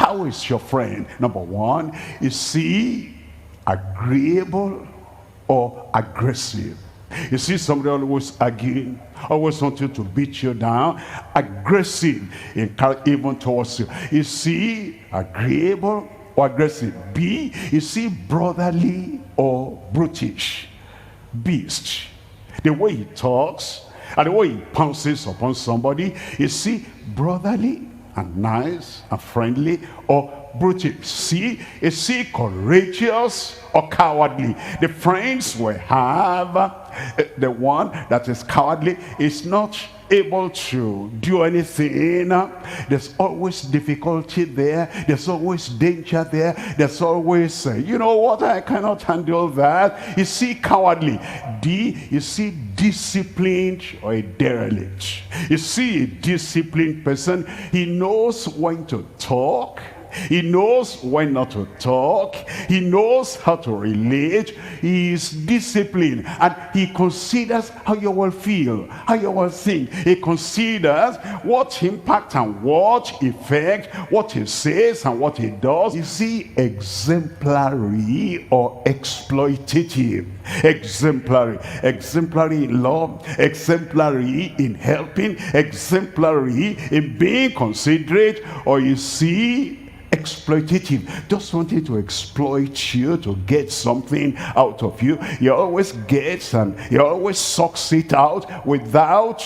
How is your friend? Number one, is he agreeable or aggressive? You see somebody always arguing, always wanting to beat you down, aggressive in character even towards you. Is he agreeable or aggressive? B, is he brotherly or brutish? Beast. The way he talks and the way he pounces upon somebody, is he brotherly and nice and friendly or brutish? See, is he courageous or cowardly? The friends we have, the one that is cowardly is not able to do anything. There's always difficulty there. There's always danger there. There's always, you know what, I cannot handle that. Is he cowardly? D, is he disciplined or a derelict? Is he a disciplined person? He knows when to talk. He knows when not to talk. He knows how to relate. He is disciplined, and he considers how you will feel, how you will think. He considers what impact and what effect, what he says and what he does. Is he exemplary or exploitative? Exemplary. Exemplary in love, exemplary in helping, exemplary in being considerate, or is he exploitative, just wanting to exploit you to get something out of you? He always gets and he always sucks it out without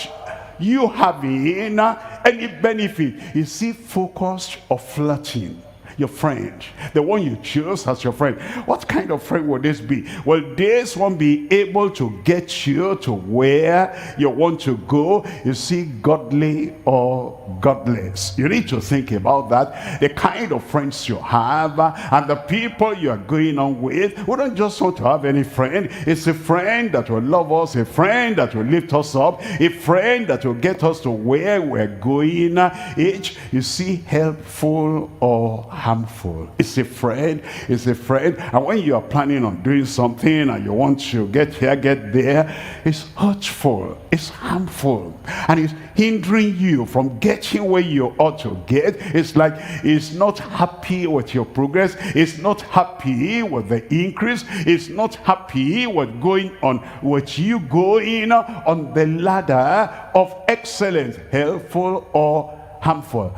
you having any benefit. Is he focused or flirting? Your friend, the one you choose as your friend, what kind of friend would this be? Will this one be able to get you to where you want to go? Is he godly or godless? You need to think about that. The kind of friends you have and the people you are going on with. We don't just want to have any friend. It's a friend that will love us, a friend that will lift us up, a friend that will get us to where we're going. Is he helpful or harmful? It's a friend. It's a friend. And when you are planning on doing something and you want to get here, get there, it's hurtful, it's harmful, and it's hindering you from getting where you ought to get. It's like it's not happy with your progress. It's not happy with the increase. It's not happy with going on, with you going on the ladder of excellence. Helpful or harmful?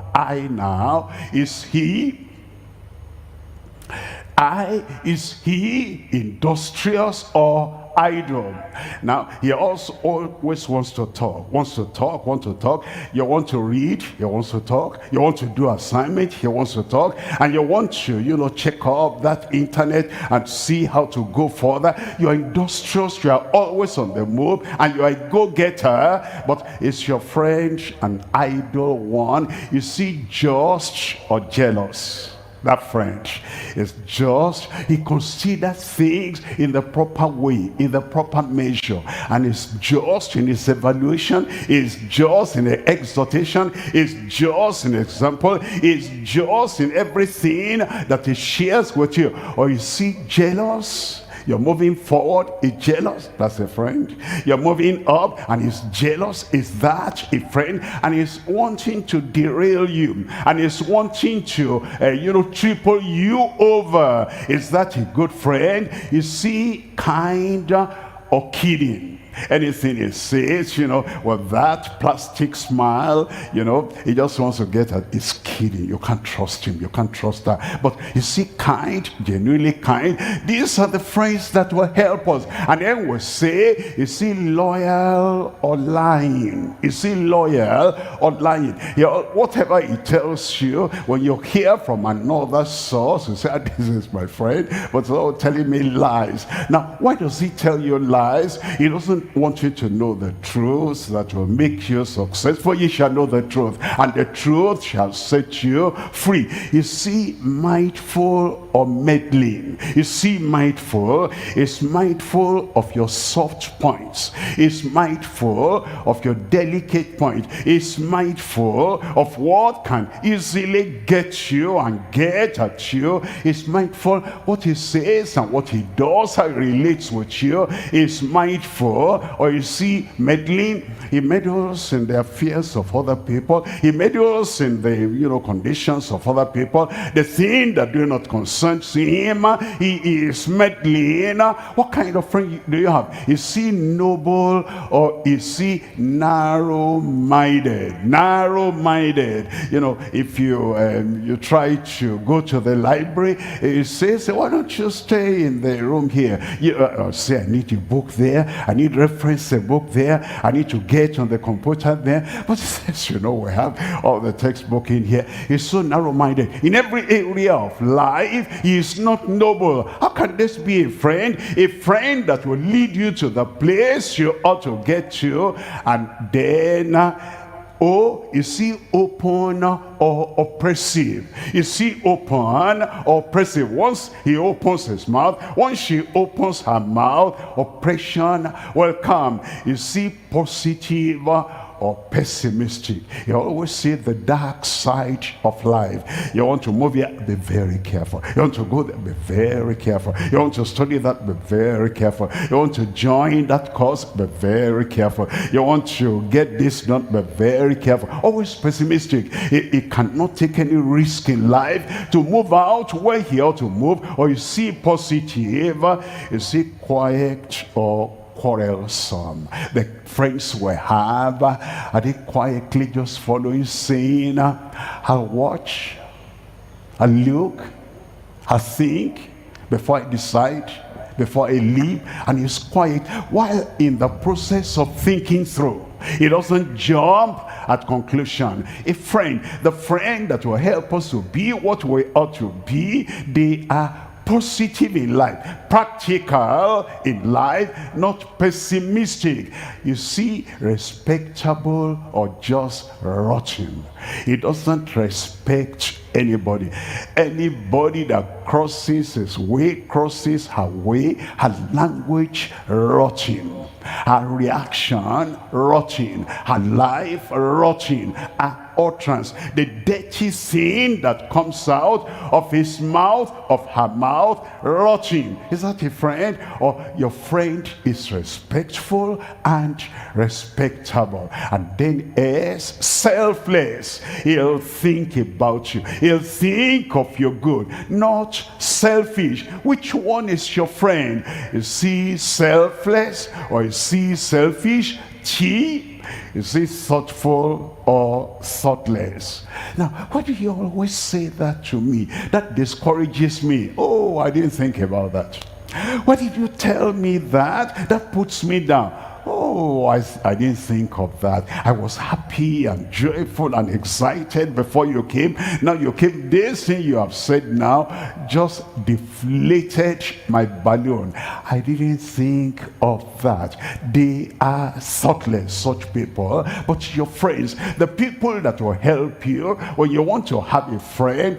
Is he industrious or idle? Now, he also always wants to talk. You want to read, he wants to talk. You want to do assignment, he wants to talk. And you want to, check up that internet and see how to go further. You're industrious, you are always on the move, and you're a go-getter. But is your friend an idle one? Is he just or jealous? That friend is just, he considers things in the proper way, in the proper measure, and is just in his evaluation, is just in the exhortation, is just in example, is just in everything that he shares with you. Or is he jealous? You're moving forward, he's jealous, that's a friend. You're moving up and he's jealous, is that a friend? And he's wanting to derail you, and he's wanting to triple you over. Is that a good friend? Is he kind or kidding? Anything he says, with that plastic smile, he just wants to get at, he's kidding. You can't trust him, you can't trust her. But is he kind, genuinely kind? These are the friends that will help us. And then we'll say, is he loyal or lying? Is he loyal or lying? Whatever he tells you, when you hear from another source, you say, this is my friend, but he's telling me lies. Now, why does he tell you lies? He doesn't want you to know the truth that will make you successful. You shall know the truth, and the truth shall set you free. Is he mindful or meddling? Is he mindful? Is mindful of your soft points. Is mindful of your delicate point. Is mindful of what can easily get you and get at you. Is mindful what he says and what he does, how he relates with you. Is mindful, or is he meddling? He meddles in the affairs of other people. He meddles in the, conditions of other people. The thing that do not concern him, he is meddling. What kind of friend do you have? Is he noble or is he narrow-minded? Narrow-minded. If you try to go to the library, it says, why don't you stay in the room here? Say, I need a book there. I need reference a book there. I need to get on the computer there. But it says, we have all the textbook in here. He's so narrow-minded. In every area of life, he is not noble. How can this be a friend? A friend that will lead you to the place you ought to get to, and then is he open or oppressive? Is he open or oppressive? Once he opens his mouth, once she opens her mouth, oppression will come. Is he positive or pessimistic? You always see the dark side of life. You want to move here, be very careful. You want to go there, be very careful. You want to study that, be very careful. You want to join that course, be very careful. You want to get this done, be very careful. Always pessimistic. He cannot take any risk in life to move out where he ought to move. Or you see positive, you see quiet or quarrelsome. The friends we have, are they quietly just following, saying, I'll watch, I'll look, I'll think before I decide, before I leave? And he's quiet while in the process of thinking through. He doesn't jump at conclusion. A friend, the friend that will help us to be what we ought to be, they are positive in life, practical in life, not pessimistic. You see, respectable or just rotten. He doesn't respect anybody. Anybody that crosses his way, crosses her way, her language rotten, her reaction rotten, her life rotten, her utterance, the dirty thing that comes out of his mouth, of her mouth, rotten. Is that a friend? Or your friend is respectful and respectable, and then is selfless. He'll think about you. He'll think of your good, not selfish. Which one is your friend? Is he selfless or is he selfish? Is he thoughtful or thoughtless? Now, why do you always say that to me? That discourages me. Oh, I didn't think about that. Why did you tell me that? That puts me down. Oh, I didn't think of that. I was happy and joyful and excited before you came. Now you came. This thing you have said now just deflated my balloon. I didn't think of that. They are thoughtless, such people. But your friends, the people that will help you when you want to have a friend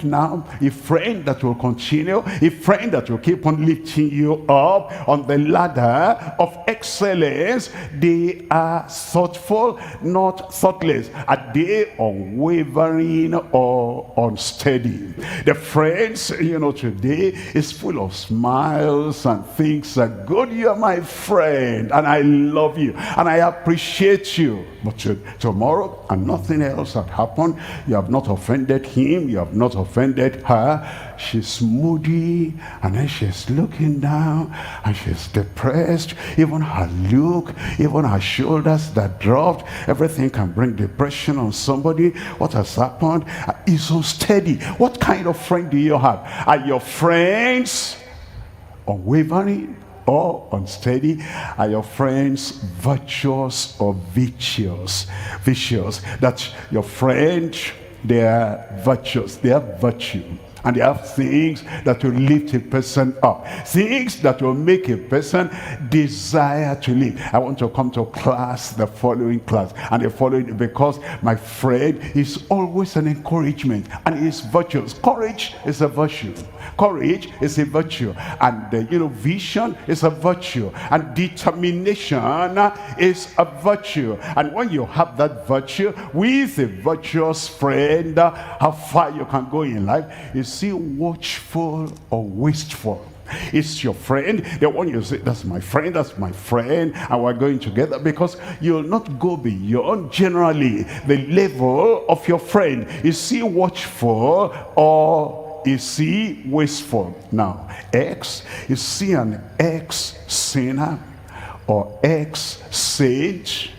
now, a friend that will continue, a friend that will keep on lifting you up on the ladder of excellence. They are thoughtful, not thoughtless. Are they unwavering or unsteady? The friends, today is full of smiles and things are good. You are my friend and I love you and I appreciate you. But tomorrow, and nothing else had happened, you have not offended him, you have not offended her. She's moody, and then she's looking down, and she's depressed. Even her look, even her shoulders that dropped, everything can bring depression on somebody. What has happened? It's unsteady. What kind of friend do you have? Are your friends unwavering or unsteady? Are your friends virtuous or vicious? That your friend, they are virtuous, they have virtue, and they have things that will lift a person up, things that will make a person desire to live. I want to come to class, the following class, and the following, because my friend is always an encouragement, and he is virtuous. Courage is a virtue. Courage is a virtue, and vision is a virtue, and determination is a virtue. And when you have that virtue with a virtuous friend, how far you can go in life is Is he watchful or wasteful? Is your friend the one you say, that's my friend, and we're going together? Because you'll not go beyond generally the level of your friend. Is he watchful or is he wasteful? Now, is he an ex-sinner or ex-sage?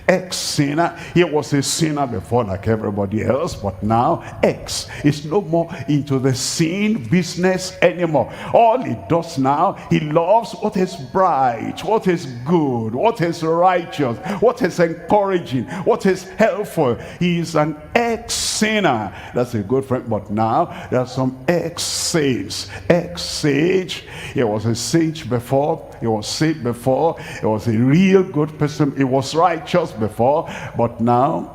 Ex-sinner. He was a sinner before like everybody else, but now is no more into the sin business anymore. All he does now, he loves what is bright, what is good, what is righteous, what is encouraging, what is helpful. He is an ex-sinner. That's a good friend. But now there are some ex-saints. Ex-sage. He was a sage before, he was saved before, he was a real good person, he was righteous before, but now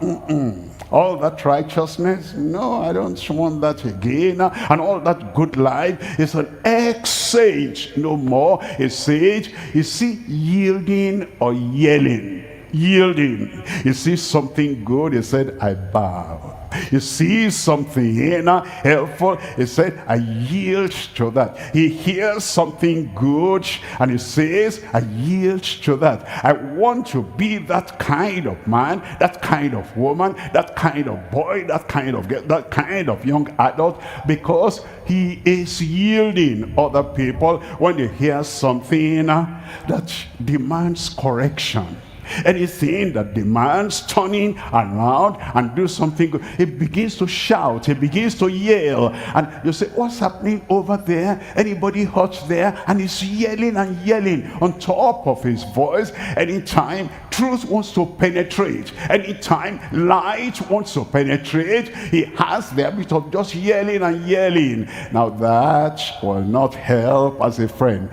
all that righteousness, no, I don't want that again. And all that good life is an ex-sage. No more a sage. Is he yielding or yelling? Yielding. You see something good, he said, I bow. You see something helpful, he said, I yield to that. He hears something good and he says, I yield to that. I want to be that kind of man, that kind of woman, that kind of boy, that kind of girl, that kind of young adult, because he is yielding. Other people, when they hear something that demands correction, anything that demands turning around and do something good, he begins to shout, he begins to yell, and you say, what's happening over there? Anybody hurt there? And he's yelling and yelling on top of his voice. Anytime truth wants to penetrate, anytime light wants to penetrate, he has the habit of just yelling and yelling. Now that will not help as a friend.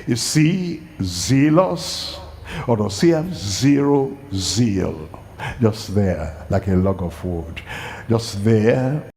You see, zealous, or does he have zero zeal? Just there, like a log of wood. Just there,